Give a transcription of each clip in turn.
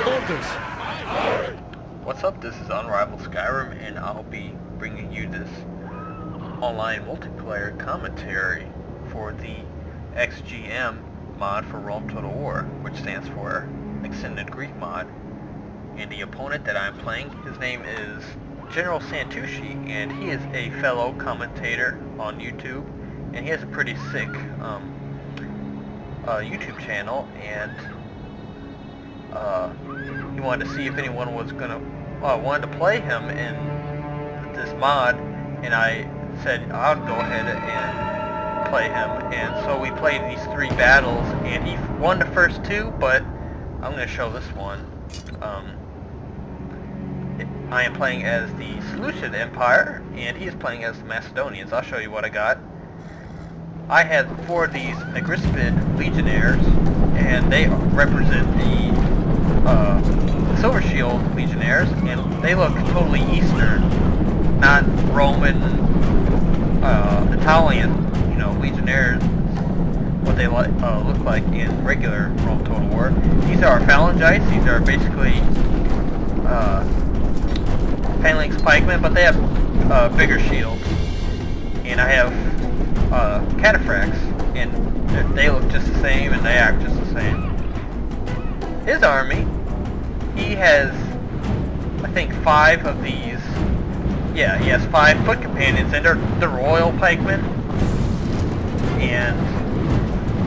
Orders. What's up, this is UnrivaledSkyrim, and I'll be bringing you this online multiplayer commentary for the XGM mod for Rome Total War, which stands for Extended Greek Mod. And the opponent that I'm playing, his name is GeneralSantucci, and he is a fellow commentator on YouTube, and he has a pretty sick YouTube channel, and he wanted to see if anyone was wanted to play him in this mod, and I said I'll go ahead and play him. And so we played these 3 battles, and he won the first 2, but I'm going to show this one. I am playing as the Seleucid Empire, and he is playing as the Macedonians. I'll show you what I got. I had 4 of these Agrispid legionnaires, and they represent the Silver Shield legionnaires, and they look totally Eastern, not Roman, Italian, legionnaires, what they look like in regular Rome Total War. These are phalangites. These are basically phalanx pikemen, but they have bigger shields. And I have cataphracts, and they look just the same, and they act just the same. His army, he has, I think, 5 of these. Yeah, he has 5 foot companions, and they're royal pikemen, and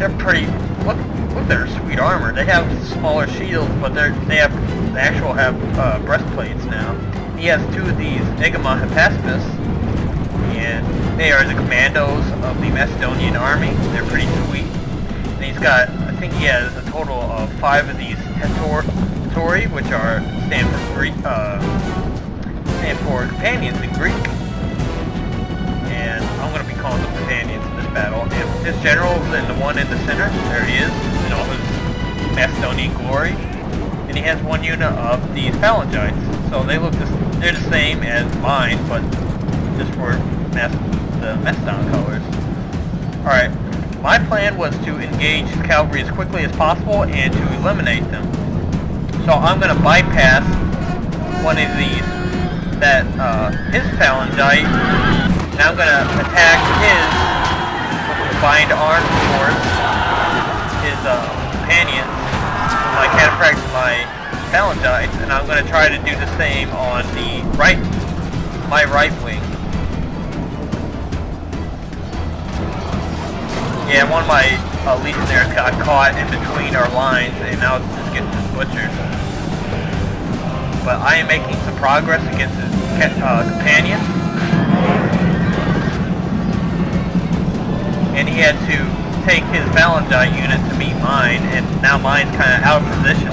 they're pretty. Look at their sweet armor. They have smaller shields, but they actually have breastplates now. He has 2 of these Egema Hypaspis, and they are the commandos of the Macedonian army. They're pretty sweet. And he's got, I think he has a total of 5 of these Hetori, which stand for companions in Greek. And I'm going to be calling them companions in this battle. And his general is the one in the center. There he is, in all his Macedonian glory. And he has 1 unit of these phalangites. So they're the same as mine, but just for the Macedon colors. Alright, my plan was to engage his cavalry as quickly as possible and to eliminate them. So I'm going to bypass one of these, his phalangite, and I'm going to attack his combined armed force, his companions, my cataphracts, my phalangites, and I'm going to try to do the same on my right wing. Yeah, one of my legionnaires got caught in between our lines, and now it's just getting butchered. But I am making some progress against his companion. And he had to take his phalangite unit to meet mine, and now mine's kind of out of position.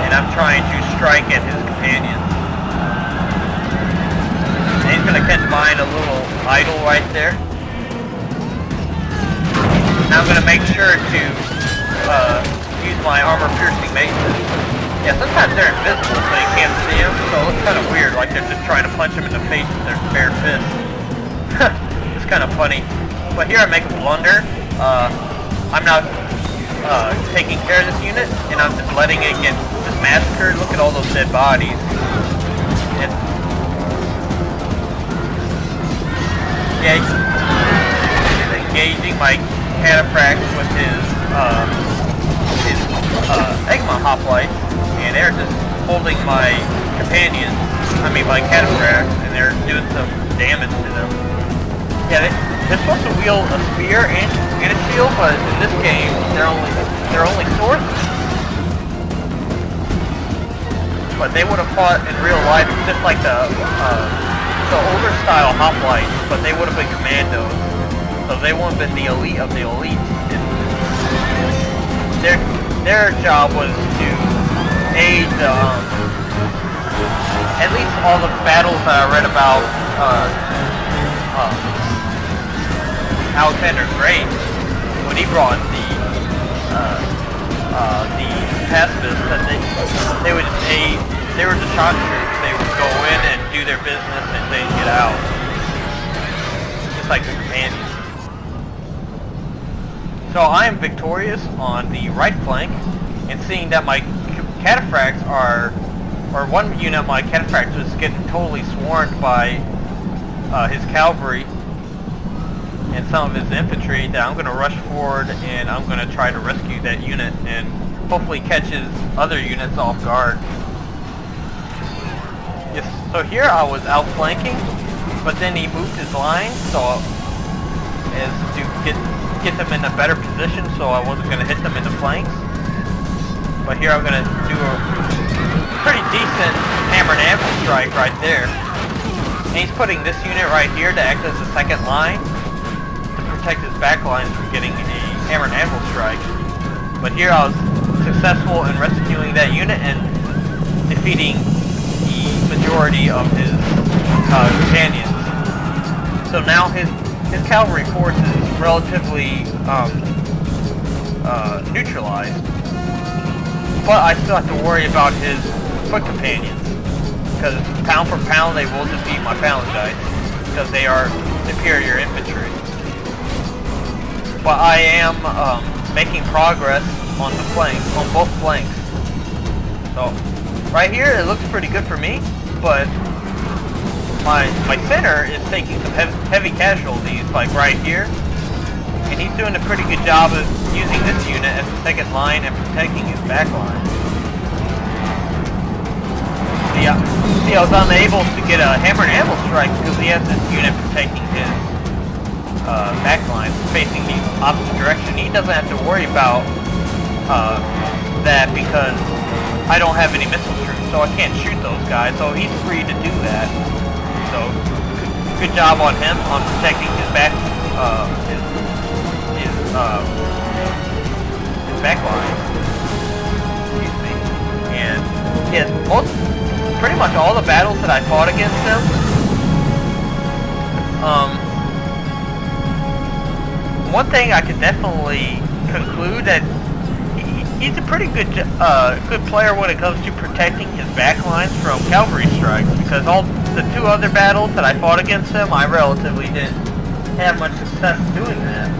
And I'm trying to strike at his companion. And he's going to catch mine a little idle right there. Now I'm going to make sure to use my armor-piercing maces. Yeah, sometimes they're invisible, so you can't see them, so it looks kind of weird, like they're just trying to punch him in the face with their bare fists. It's kind of funny. But here I make a blunder. I'm not taking care of this unit, and I'm just letting it get just massacred. Look at all those dead bodies. Yeah, he's engaging my cataphracts with his Egema hoplites, and they're just holding my companions, my cataphracts, and they're doing some damage to them. Yeah, they're supposed to wield a spear and a shield, but in this game, they're only swords. But they would have fought in real life just like the older style hoplites, but they would have been commandos. So they wouldn't have been the elite of the elites. Their job was to aid at least all the battles that I read about Alexander the Great, when he brought the pacifists, that they would aid. They were the shock troops. They would go in and do their business and then get out, just like the companions. So I am victorious on the right flank, and seeing that my cataphracts are, or one unit of my cataphracts was getting totally swarmed by his cavalry and some of his infantry, that I'm going to rush forward and I'm going to try to rescue that unit and hopefully catch his other units off guard. Yes, so here I was outflanking, but then he moved his line so as to get them in a better position, so I wasn't going to hit them in the flanks. But here I'm going to do a pretty decent hammer and anvil strike right there. And he's putting this unit right here to act as a second line to protect his back lines from getting a hammer and anvil strike. But here I was successful in rescuing that unit and defeating the majority of his companions. So now his cavalry force is relatively neutralized, but I still have to worry about his foot companions, because pound for pound they will defeat my phalangites because they are superior infantry. But I am making progress on the flanks, on both flanks. So right here it looks pretty good for me, but my center is taking some heavy casualties, like right here, and he's doing a pretty good job of using this unit as the second line and protecting his back line. See, I was unable to get a hammer and anvil strike because he has this unit protecting his back line facing the opposite direction. He doesn't have to worry about that because I don't have any missile troops, so I can't shoot those guys, so he's free to do that. So, good job on him on protecting his back, his back line. Excuse me. And yes, pretty much all the battles that I fought against him, one thing I can definitely conclude that he's a pretty good player when it comes to protecting his back lines from cavalry strikes, because all the two other battles that I fought against him, I relatively didn't have much success doing that.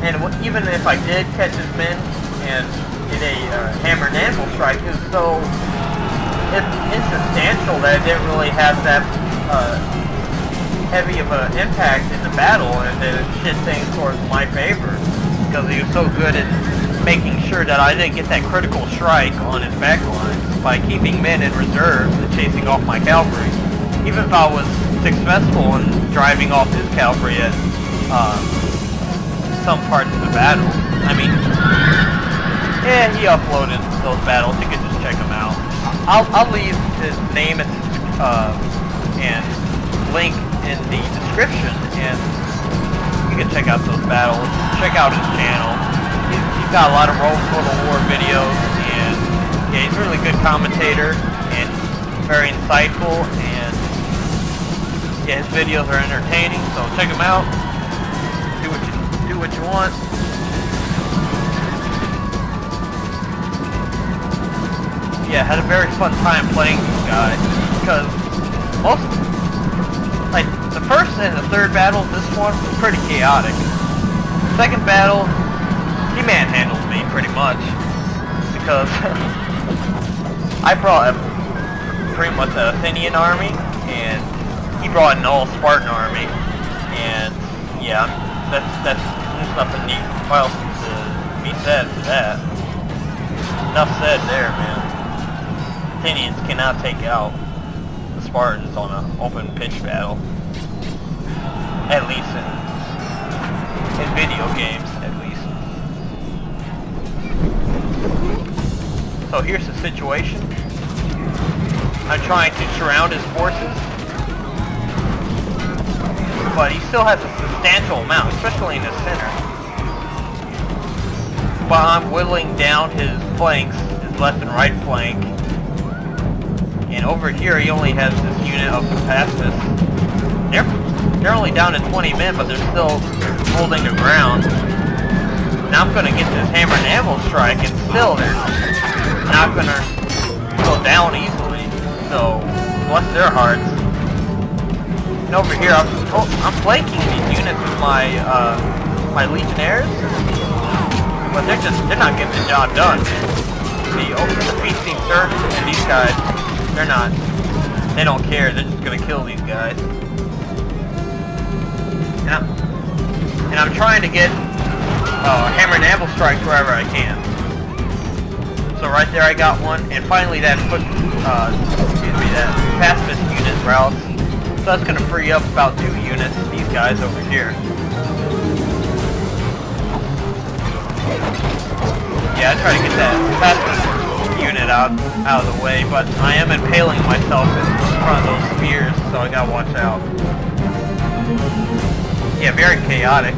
And even if I did catch his men and did a hammer and anvil strike, it was so insubstantial that it didn't really have that heavy of an impact in the battle, and it shit things towards my favor, because he was so good at making sure that I didn't get that critical strike on his back line by keeping men in reserve and chasing off my cavalry. Even if I was successful in driving off his cavalry at some parts of the battle. I mean, yeah, he uploaded those battles. You can just check them out. I'll leave his name and link in the description, and you can check out those battles. Check out his channel. He's got a lot of Total War videos, and yeah, he's a really good commentator and very insightful, and yeah, his videos are entertaining, so check them out. Do what you want. Yeah, had a very fun time playing this guy, because the first and the third battle, this one was pretty chaotic. The second battle, he manhandled me pretty much, because I brought pretty much an Athenian army, and he brought an all-Spartan army, and yeah, there's nothing else to be said for that. Enough said there, man. Athenians cannot take out the Spartans on an open pitch battle. At least in video games, at least. So here's the situation. I'm trying to surround his forces, but he still has a substantial amount, especially in the center. But I'm whittling down his flanks, his left and right flank. And over here he only has this unit of capacitus. They're only down to 20 men, but they're still holding the ground. Now I'm gonna get this hammer and anvil strike, and still they're not gonna go down easily. So, bless their hearts. And over here, I'm flanking these units with my my legionnaires, but they're not getting the job done. The feasting Turks and these guys, they don't care. They're just gonna kill these guys. And I'm trying to get hammer and anvil strikes wherever I can. So right there I got one, and finally that that pacifist unit routes. So that's gonna free up about 2 units, these guys over here. Yeah, I try to get that pacifist unit out of the way, but I am impaling myself in front of those spears, so I gotta watch out. Yeah, very chaotic.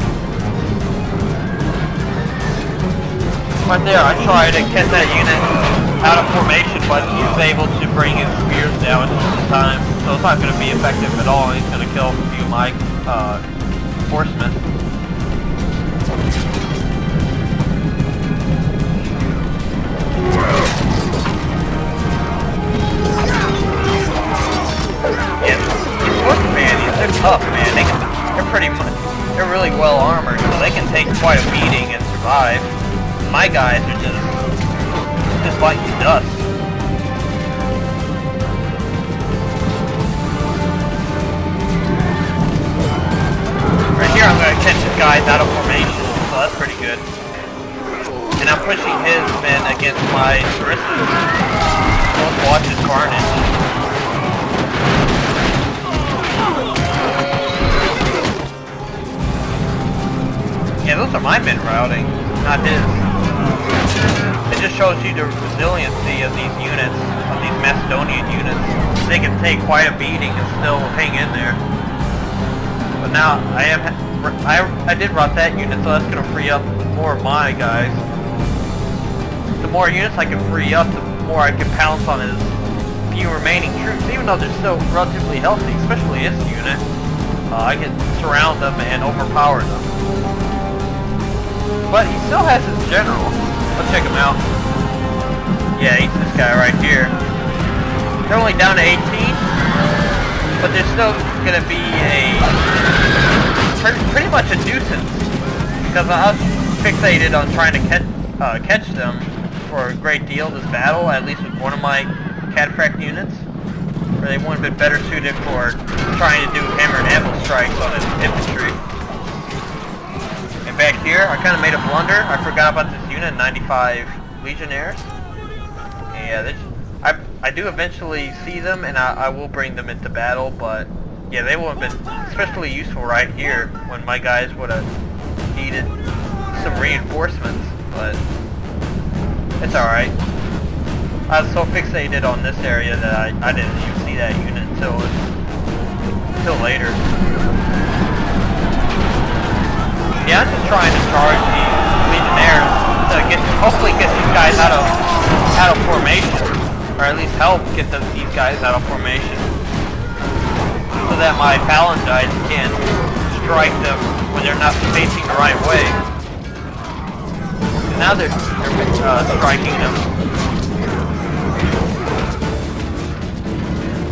Right there, I tried to catch that unit out of formation, but he was able to bring his spears down just in time, so it's not going to be effective at all. He's going to kill a few of my horsemen. Yeah, these horsemen, they're tough, man. They're really well armored, so they can take quite a beating and survive. My guys are just like dust. Right here I'm going to catch this guy out of formation, so that's pretty good. And I'm pushing his men against my Seleucids. So let's watch his carnage. Yeah, those are my men routing, not his. It just shows you the resiliency of these units, of these Macedonian units. They can take quite a beating and still hang in there. But now I did rout that unit, so that's going to free up more of my guys. The more units I can free up, the more I can pounce on his few remaining troops, even though they're still relatively healthy, especially this unit. I can surround them and overpower them. But he still has his general. Let's check him out. Yeah, he's this guy right here. They're only down to 18, but they're still going to be pretty much a nuisance, because I was fixated on trying to catch them for a great deal this battle, at least with one of my cataphract units, where they would have been better suited for trying to do hammer and anvil strikes on infantry. And back here, I kind of made a blunder. I forgot about this unit, 95 legionnaires. Yeah, I do eventually see them, and I will bring them into battle, but yeah, they would have been especially useful right here when my guys would have needed some reinforcements, but it's alright. I was so fixated on this area that I didn't even see that unit until later. Yeah, I'm just trying to charge these legionnaires to hopefully get these guys out of formation, or at least help get these guys out of formation, so that my paladins can strike them when they're not facing the right way. And now they're striking them.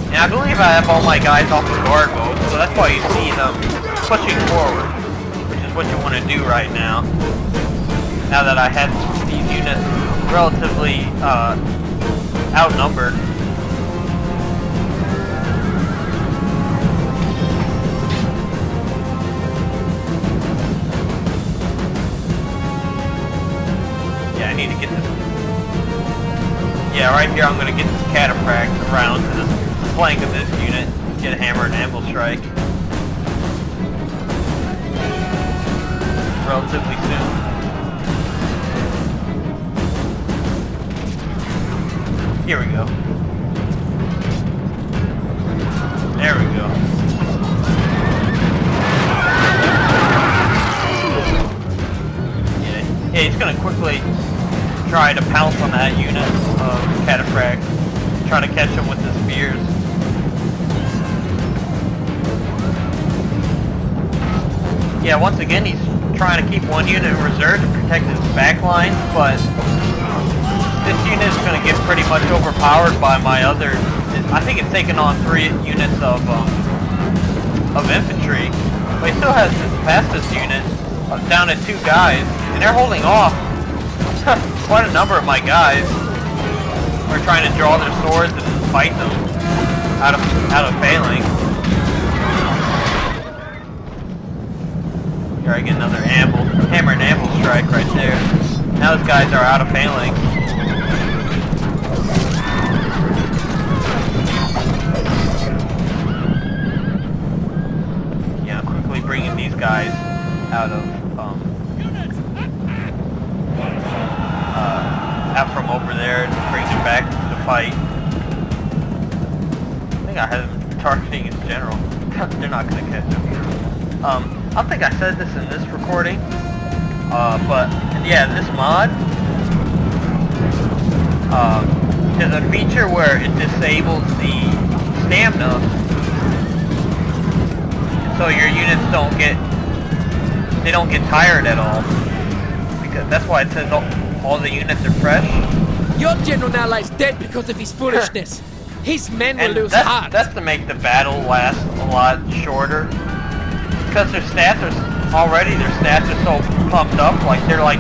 And I believe I have all my guys off the guard mode, so that's why you see them pushing forward, which is what you want to do right now. Now that I had these units relatively outnumbered. Yeah, I need to get this. Yeah, right here I'm going to get this cataphract around to this flank of this unit, get a hammer and anvil strike relatively soon. Here we go. There we go. Yeah, he's gonna quickly try to pounce on that unit of cataphract, try to catch him with his spears. Yeah, once again, he's trying to keep one unit in reserve to protect his back line, but this unit is going to get pretty much overpowered by my other. I think it's taken on 3 units of of infantry, but he still has his fastest unit down to 2 guys, and they're holding off quite a number of my guys. We're trying to draw their swords and fight them out of failing. Here I get another hammer and anvil strike right there. Now those guys are out of failing. Yeah, I'm quickly bringing these guys out of out from over there and bring them back to the fight. I think I had them targeting in general. They're not going to catch them. I don't think I said this in this recording, but yeah, this mod, there's a feature where it disables the stamina, so your units don't get tired at all, because that's why it says all the units are fresh. Your general now lies dead because of his foolishness. His men will lose heart. That's to make the battle last a lot shorter, because their stats are so pumped up. Like they're like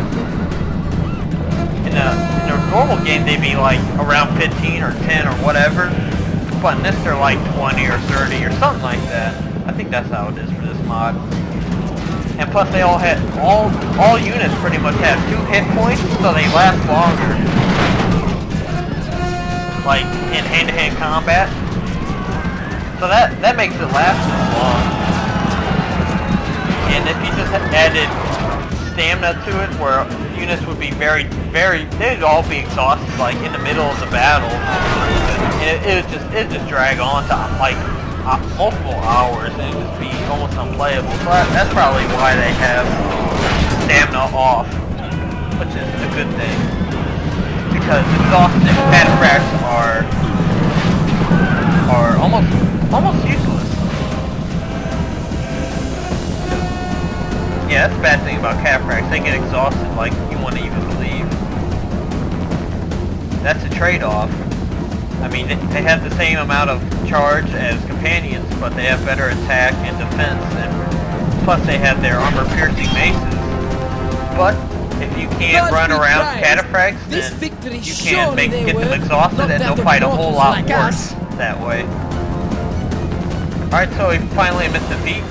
in a normal game they'd be like around 15 or 10 or whatever, but in this they're like 20 or 30 or something like that. I think that's how it is for this mod. And plus they all units pretty much have 2 hit points, so they last longer. Like in hand-to-hand combat. So that makes it last as long. And if you just added stamina to it, where units would be they'd all be exhausted like in the middle of the battle. And it'd just drag on to like multiple hours, and it'd just be almost unplayable. So that's probably why they have stamina off, which is a good thing, because exhausted cataphracts are almost useless. Yeah, that's the bad thing about cataphracts. They get exhausted like you want to even believe. That's a trade-off. I mean, they have the same amount of charge as companions, but they have better attack and defense, and plus they have their armor-piercing maces. But if you can't run around cataphracts, then you can get them exhausted, and they'll fight a whole lot worse that way. Alright, so we finally missed a beat,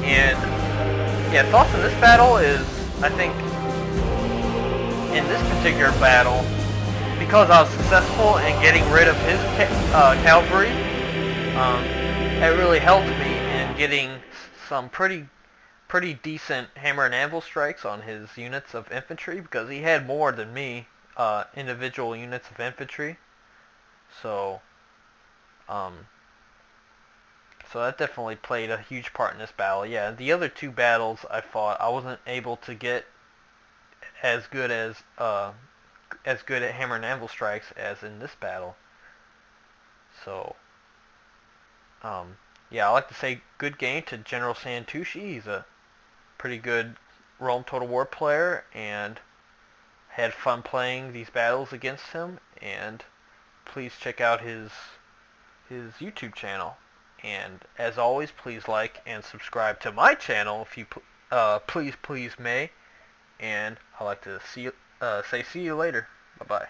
and yeah, thoughts on this battle is, I think, in this particular battle, because I was successful in getting rid of his cavalry, it really helped me in getting some pretty decent hammer and anvil strikes on his units of infantry, because he had more than me, individual units of infantry. So that definitely played a huge part in this battle. Yeah, the other 2 battles I fought, I wasn't able to get as good at hammer and anvil strikes as in this battle. So, yeah, I like to say good game to GeneralSantucci. He's a pretty good Rome Total War player, and had fun playing these battles against him. And please check out his YouTube channel. And as always, please like and subscribe to my channel if you please may. And I'd like to say see you later. Bye-bye.